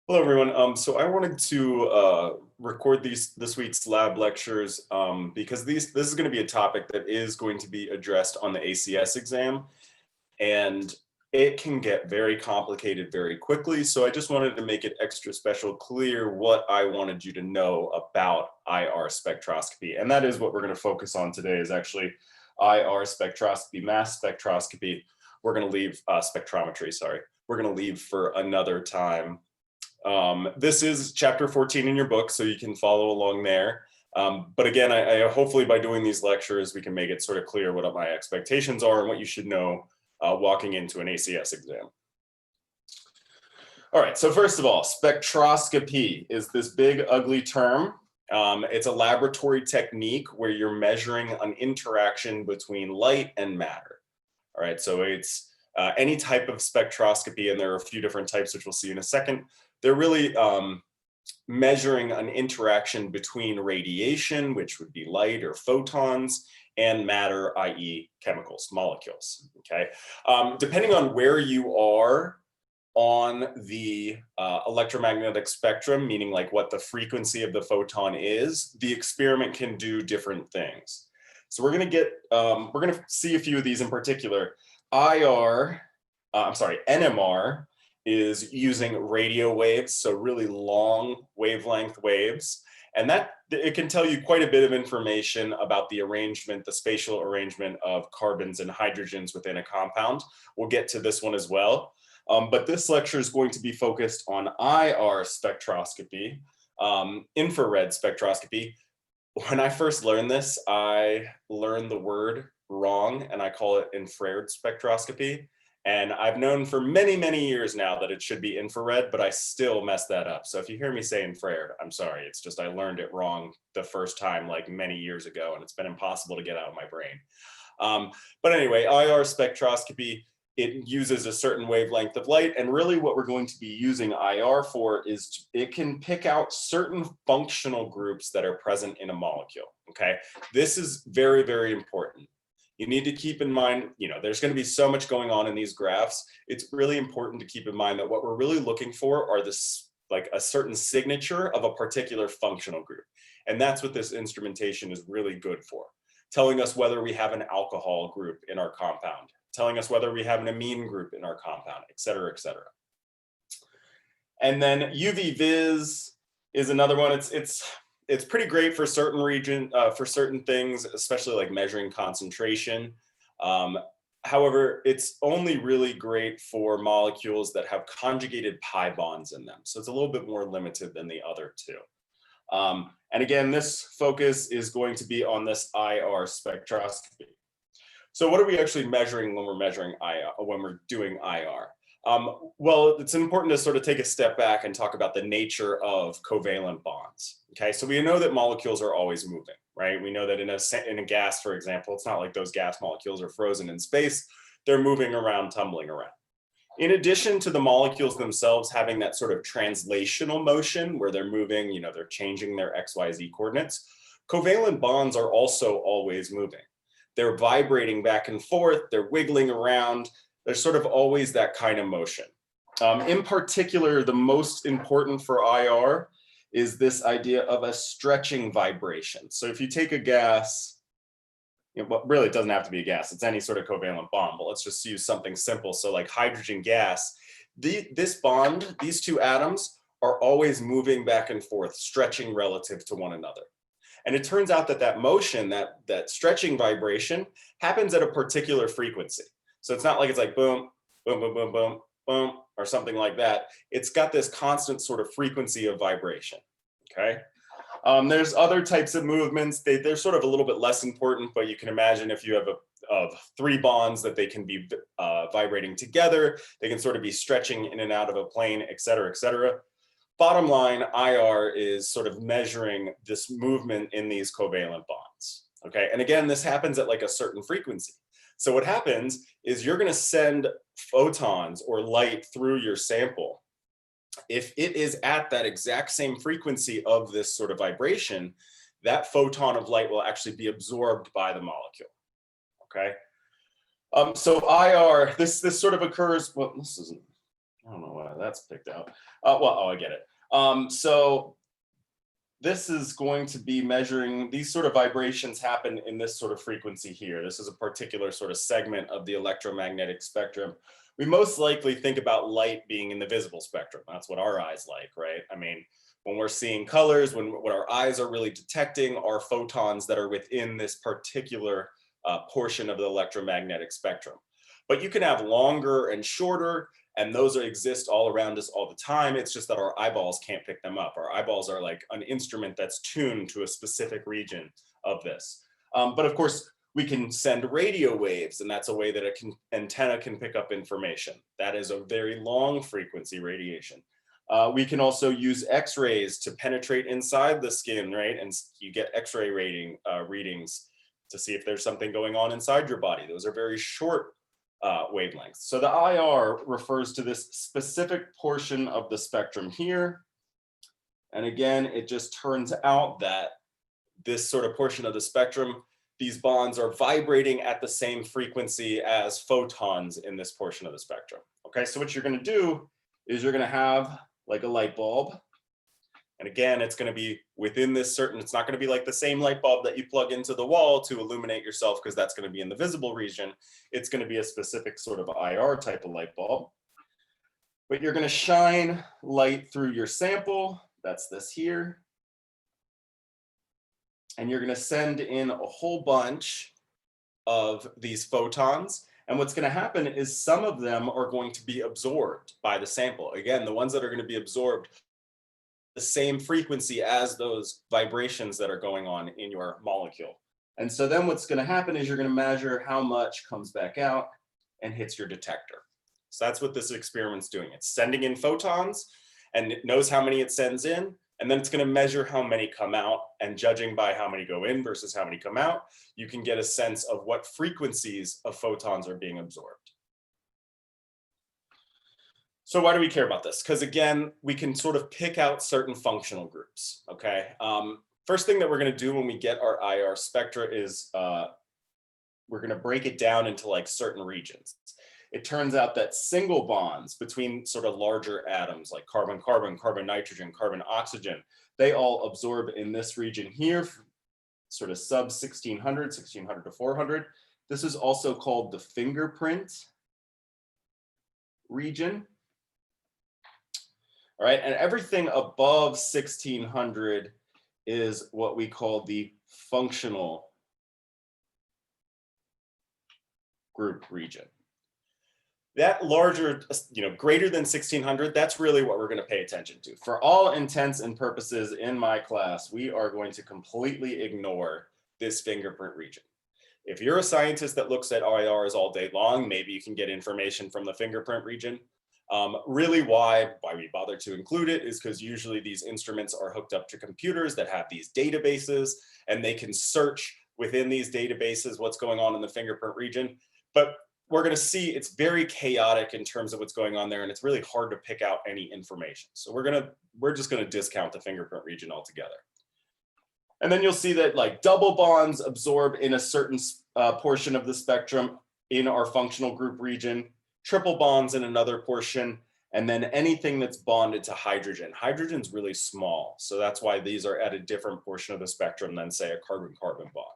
Hello, everyone. So I wanted to record this week's lab lectures because this is going to be a topic that is going to be addressed on the ACS exam, and it can get very complicated very quickly. So I just wanted to make it extra special clear what I wanted you to know about IR spectroscopy, and that is what we're going to focus on today is actually IR spectroscopy, mass spectroscopy. We're going to leave spectrometry, sorry. We're going to leave for another time. This is chapter 14 in your book, so you can follow along there. But again, I hopefully by doing these lectures, we can make it sort of clear what my expectations are and what you should know walking into an ACS exam. All right, so first of all, spectroscopy is this big, ugly term. It's a laboratory technique where you're measuring an interaction between light and matter. All right, so it's any type of spectroscopy, and there are a few different types, which we'll see in a second. They're really measuring an interaction between radiation, which would be light or photons, and matter, i.e. chemicals, molecules, okay? Depending on where you are on the electromagnetic spectrum, meaning like what the frequency of the photon is, the experiment can do different things. So we're gonna see a few of these in particular. NMR is using radio waves, so really long wavelength waves. And that it can tell you quite a bit of information about the arrangement, the spatial arrangement of carbons and hydrogens within a compound. We'll get to this one as well. But this lecture is going to be focused on IR spectroscopy, infrared spectroscopy. When I first learned this, I learned the word wrong and I call it infrared spectroscopy. And I've known for many, many years now that it should be infrared, but I still mess that up. So if you hear me say infrared, I'm sorry. It's just I learned it wrong the first time like many years ago, and it's been impossible to get out of my brain. But anyway, IR spectroscopy, it uses a certain wavelength of light. And really what we're going to be using IR for is it can pick out certain functional groups that are present in a molecule, okay? This is very, very important. You need to keep in mind, there's going to be so much going on in these graphs. It's really important to keep in mind that what we're really looking for are this, like a certain signature of a particular functional group. And that's what this instrumentation is really good for. Telling us whether we have an alcohol group in our compound, telling us whether we have an amine group in our compound, et cetera, et cetera. And then UV vis is another one. It's pretty great for certain things, especially like measuring concentration. However, it's only really great for molecules that have conjugated pi bonds in them. So it's a little bit more limited than the other two. And again, this focus is going to be on this IR spectroscopy. So what are we actually measuring when we're measuring IR, when we're doing IR? Well, it's important to sort of take a step back and talk about the nature of covalent bonds. Okay, so we know that molecules are always moving, right? We know that in a gas, for example, it's not like those gas molecules are frozen in space. They're moving around, tumbling around. In addition to the molecules themselves having that sort of translational motion where they're moving, they're changing their XYZ coordinates, covalent bonds are also always moving. They're vibrating back and forth, they're wiggling around. There's sort of always that kind of motion. In particular, the most important for IR is this idea of a stretching vibration. So if you take a gas, well, really it doesn't have to be a gas, it's any sort of covalent bond, but let's just use something simple. So like hydrogen gas, this bond, these two atoms are always moving back and forth, stretching relative to one another. And it turns out that that motion, that stretching vibration happens at a particular frequency. So it's not like it's like boom, boom, boom, boom, boom, boom, or something like that. It's got this constant sort of frequency of vibration, okay? There's other types of movements. They're sort of a little bit less important, but you can imagine if you have three bonds that they can be vibrating together, they can sort of be stretching in and out of a plane, et cetera, et cetera. Bottom line, IR is sort of measuring this movement in these covalent bonds, okay? And again, this happens at like a certain frequency. So what happens is you're going to send photons or light through your sample. If it is at that exact same frequency of this sort of vibration, that photon of light will actually be absorbed by the molecule, okay? So IR, this sort of occurs, well, this isn't, I don't know why that's picked out. Well, oh, I get it. So this is going to be measuring, these sort of vibrations happen in this sort of frequency here. This is a particular sort of segment of the electromagnetic spectrum. We most likely think about light being in the visible spectrum. That's what our eyes like, right? I mean, when we're seeing colors, when what our eyes are really detecting are photons that are within this particular portion of the electromagnetic spectrum. But you can have longer and shorter, and those exist all around us all the time. It's just that our eyeballs can't pick them up. Our eyeballs are like an instrument that's tuned to a specific region of this. But of course, we can send radio waves, and that's a way that antenna can pick up information. That is a very long frequency radiation. We can also use X-rays to penetrate inside the skin, right? And you get X-ray readings to see if there's something going on inside your body. Those are very short wavelengths. So the IR refers to this specific portion of the spectrum here. And again, it just turns out that this sort of portion of the spectrum, these bonds are vibrating at the same frequency as photons in this portion of the spectrum. Okay, so what you're going to do is you're going to have like a light bulb. And again, it's going to be within this certain, it's not going to be like the same light bulb that you plug into the wall to illuminate yourself, because that's going to be in the visible region. It's going to be a specific sort of IR type of light bulb. But you're going to shine light through your sample. That's this here. And you're going to send in a whole bunch of these photons. And what's going to happen is some of them are going to be absorbed by the sample. Again, the ones that are going to be absorbed the same frequency as those vibrations that are going on in your molecule. And so then what's going to happen is you're going to measure how much comes back out and hits your detector. So that's what this experiment's doing. It's sending in photons, and it knows how many it sends in, and then it's going to measure how many come out, and judging by how many go in versus how many come out, you can get a sense of what frequencies of photons are being absorbed. So why do we care about this? Because again, we can sort of pick out certain functional groups, okay? First thing that we're going to do when we get our IR spectra is we're going to break it down into like certain regions. It turns out that single bonds between sort of larger atoms like carbon-carbon, carbon-nitrogen, carbon-oxygen, they all absorb in this region here, sort of sub 1600 to 400. This is also called the fingerprint region. All right, and everything above 1600 is what we call the functional group region. That larger, greater than 1600, that's really what we're going to pay attention to. For all intents and purposes in my class, we are going to completely ignore this fingerprint region. If you're a scientist that looks at IRs all day long, maybe you can get information from the fingerprint region. Really why we bother to include it is because usually these instruments are hooked up to computers that have these databases, and they can search within these databases what's going on in the fingerprint region. But we're going to see it's very chaotic in terms of what's going on there, and it's really hard to pick out any information. So we're just going to discount the fingerprint region altogether. And then you'll see that like double bonds absorb in a certain portion of the spectrum in our functional group region, triple bonds in another portion, and then anything that's bonded to hydrogen. Hydrogen's really small, so that's why these are at a different portion of the spectrum than, say, a carbon-carbon bond.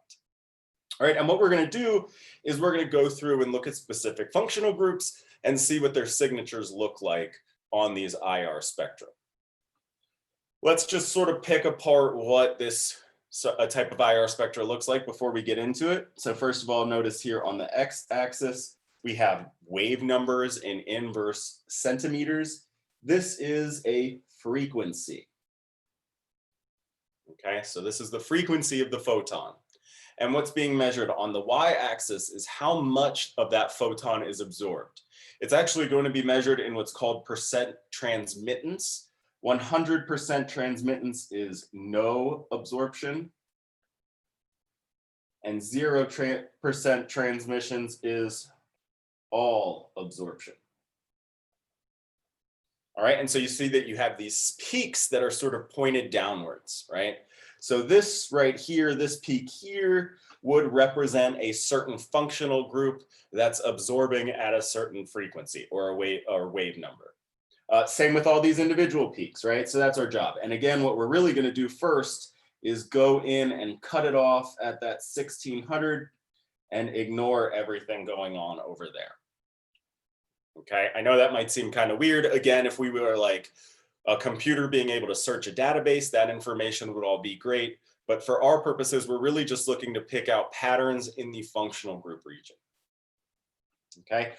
All right, and what we're going to do is we're going to go through and look at specific functional groups and see what their signatures look like on these IR spectra. Let's just sort of pick apart what this type of IR spectra looks like before we get into it. So first of all, notice here on the x-axis, we have wave numbers in inverse centimeters. This is a frequency. Okay, so this is the frequency of the photon. And what's being measured on the y-axis is how much of that photon is absorbed. It's actually going to be measured in what's called percent transmittance. 100% transmittance is no absorption. And 0% transmissions is all absorption. All right, and so you see that you have these peaks that are sort of pointed downwards, right? So this right here, this peak here would represent a certain functional group that's absorbing at a certain frequency or a wave number. Same with all these individual peaks, right? So that's our job. And again, what we're really going to do first is go in and cut it off at that 1600 and ignore everything going on over there. Okay, I know that might seem kind of weird. Again, if we were like a computer being able to search a database, that information would all be great. But for our purposes, we're really just looking to pick out patterns in the functional group region. Okay.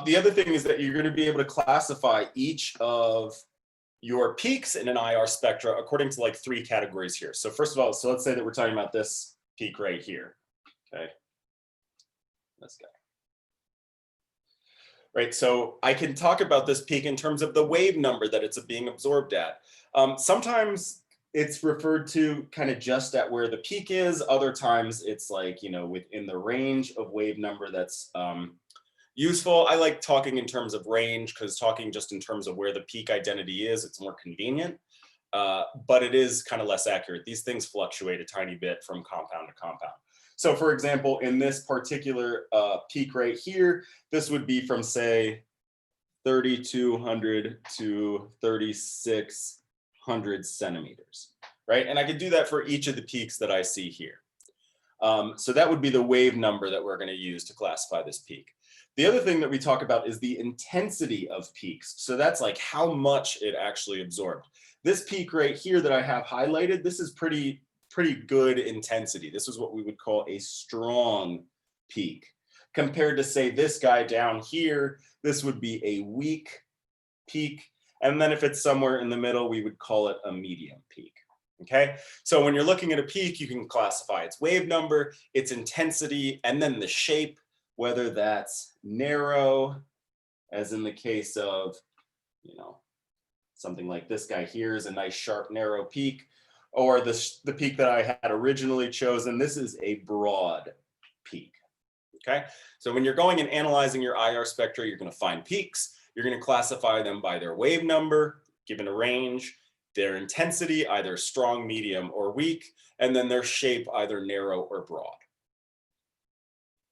The other thing is that you're going to be able to classify each of your peaks in an IR spectra according to like 3 categories here. So first of all, so let's say that we're talking about this peak right here. Okay. This guy. Right, so I can talk about this peak in terms of the wave number that it's being absorbed at. Sometimes it's referred to kind of just at where the peak is. Other times it's like, you know, within the range of wave number that's useful. I like talking in terms of range because talking just in terms of where the peak identity is, it's more convenient, but it is kind of less accurate. These things fluctuate a tiny bit from compound to compound. So for example, in this particular peak right here, this would be from say 3,200 to 3,600 centimeters, right? And I could do that for each of the peaks that I see here. So that would be the wave number that we're going to use to classify this peak. The other thing that we talk about is the intensity of peaks. So that's like how much it actually absorbed. This peak right here that I have highlighted, this is pretty good intensity. This is what we would call a strong peak. Compared to say this guy down here, this would be a weak peak. And then if it's somewhere in the middle, we would call it a medium peak. Okay, so when you're looking at a peak, you can classify its wave number, its intensity, and then the shape, whether that's narrow, as in the case of, you know, something like this guy here is a nice sharp narrow peak, or the peak that I had originally chosen, this is a broad peak. Okay, so when you're going and analyzing your IR spectra, you're going to find peaks. You're going to classify them by their wave number, given a range, their intensity, either strong, medium, or weak, and then their shape, either narrow or broad.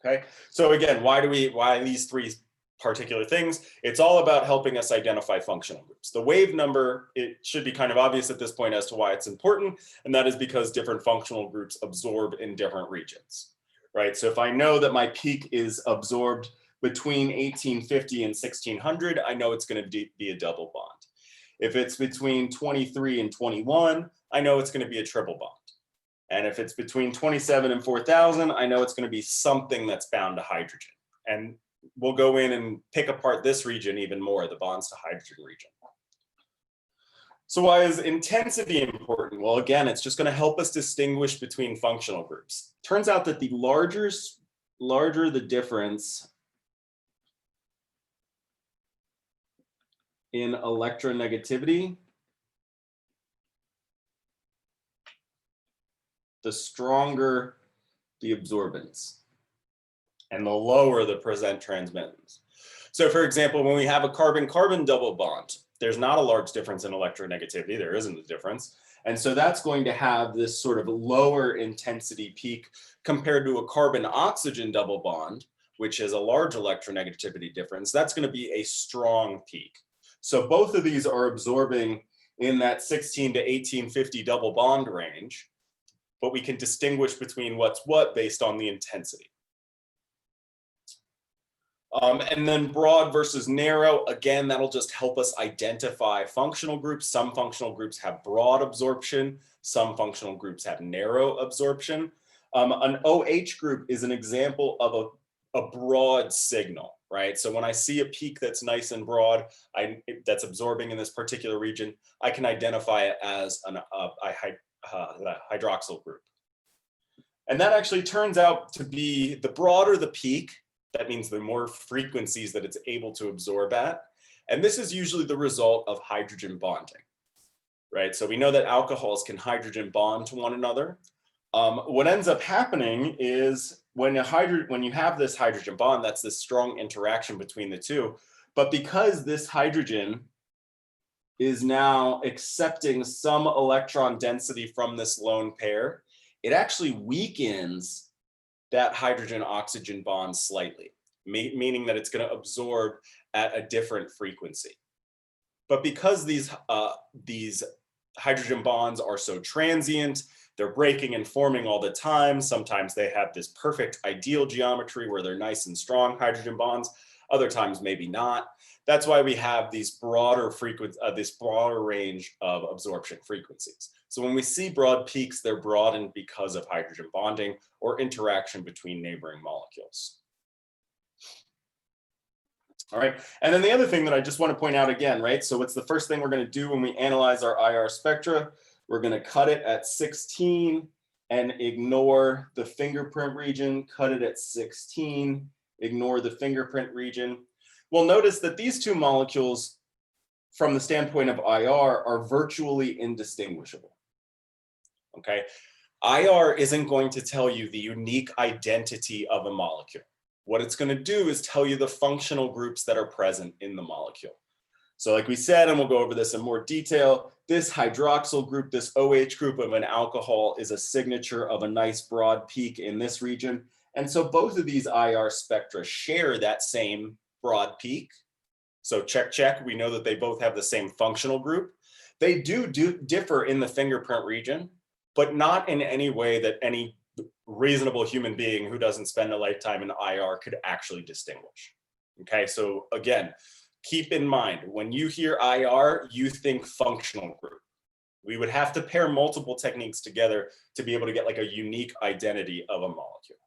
Okay, so again, why these 3 particular things? It's all about helping us identify functional groups. The wave number, it should be kind of obvious at this point as to why it's important, and that is because different functional groups absorb in different regions, right? So if I know that my peak is absorbed between 1850 and 1600, I know it's going to be a double bond. If it's between 23 and 21, I know it's going to be a triple bond. And if it's between 27 and 4,000, I know it's going to be something that's bound to hydrogen. And we'll go in and pick apart this region even more, the bonds to hydrogen region. So why is intensity important? Well, again, it's just going to help us distinguish between functional groups. Turns out that the larger the difference in electronegativity, the stronger the absorbance and the lower the percent transmittance. So for example, when we have a carbon-carbon double bond, there's not a large difference in electronegativity, there isn't a difference. And so that's going to have this sort of lower intensity peak compared to a carbon-oxygen double bond, which is a large electronegativity difference. That's going to be a strong peak. So both of these are absorbing in that 16 to 1850 double bond range, but we can distinguish between what's what based on the intensity. And then broad versus narrow, again, that'll just help us identify functional groups. Some functional groups have broad absorption, some functional groups have narrow absorption. An OH group is an example of a broad signal, right? So when I see a peak that's nice and broad, that's absorbing in this particular region, I can identify it as a hydroxyl group. And that actually turns out to be the broader the peak, that means the more frequencies that it's able to absorb at. And this is usually the result of hydrogen bonding, right? So we know that alcohols can hydrogen bond to one another. What ends up happening is when you have this hydrogen bond, that's this strong interaction between the two. But because this hydrogen is now accepting some electron density from this lone pair, it actually weakens that hydrogen-oxygen bond slightly, meaning that it's going to absorb at a different frequency. But because these hydrogen bonds are so transient, they're breaking and forming all the time. Sometimes they have this perfect ideal geometry where they're nice and strong hydrogen bonds. Other times, maybe not. That's why we have these broader this broader range of absorption frequencies. So when we see broad peaks, they're broadened because of hydrogen bonding or interaction between neighboring molecules. All right, and then the other thing that I just want to point out again, right? So what's the first thing we're going to do when we analyze our IR spectra? We're going to cut it at 16 and ignore the fingerprint region, cut it at 16, ignore the fingerprint region. We'll notice that these two molecules, from the standpoint of IR, are virtually indistinguishable. Okay, IR isn't going to tell you the unique identity of a molecule. What it's going to do is tell you the functional groups that are present in the molecule. So like we said, and we'll go over this in more detail, this hydroxyl group, this OH group of an alcohol is a signature of a nice broad peak in this region. And so both of these IR spectra share that same broad peak. So check, check, we know that they both have the same functional group. They do differ in the fingerprint region, but not in any way that any reasonable human being who doesn't spend a lifetime in IR could actually distinguish. Okay, so again, keep in mind, when you hear IR, you think functional group. We would have to pair multiple techniques together to be able to get like a unique identity of a molecule.